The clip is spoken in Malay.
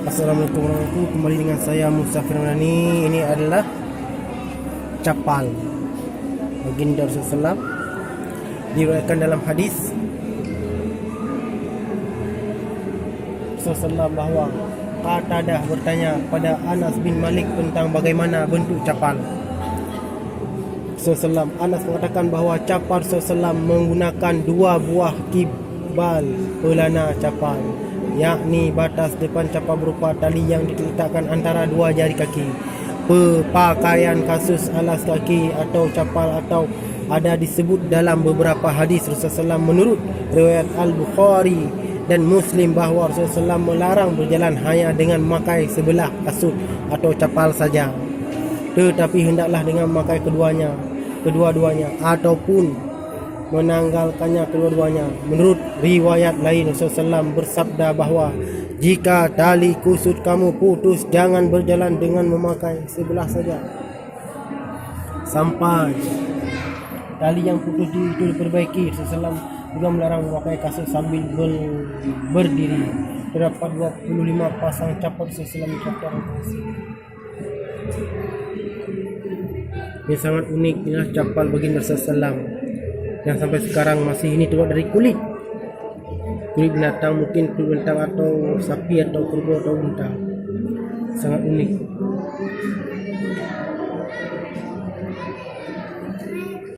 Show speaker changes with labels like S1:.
S1: Assalamualaikum warahmatullahi wabarakatuh. Kembali dengan saya Musafir Nani. Ini adalah capal baginda Rasulullah SAW. Diriwayatkan dalam hadis Rasulullah bahawa Qatadah bertanya pada Anas bin Malik tentang bagaimana bentuk capal. Anas mengatakan bahawa capal Rasulullah menggunakan dua buah kibal pelana capal, yakni batas depan capal berupa tali yang diletakkan antara dua jari kaki. Pakaian kasus alas kaki atau capal atau ada disebut dalam beberapa hadis Rasulullah SAW menurut riwayat Al-Bukhari dan Muslim bahawa Rasulullah SAW melarang berjalan hanya dengan memakai sebelah kasut atau capal saja, tetapi hendaklah dengan memakai kedua-duanya ataupun menanggalkannya kedua-duanya. Menurut riwayat lain Rasulullah SAW bersabda bahawa jika tali kusut kamu putus, jangan berjalan dengan memakai sebelah saja sampai tali yang putus itu diperbaiki. Rasulullah juga melarang memakai kasut sambil berdiri. Terdapat 25 pasang capal Rasulullah SAW. Ini sangat unik, inilah capal baginda Rasulullah SAW yang sampai sekarang masih ini terbuat dari kulit binatang, mungkin kulit binatang atau sapi atau kerbau atau unta. Sangat unik.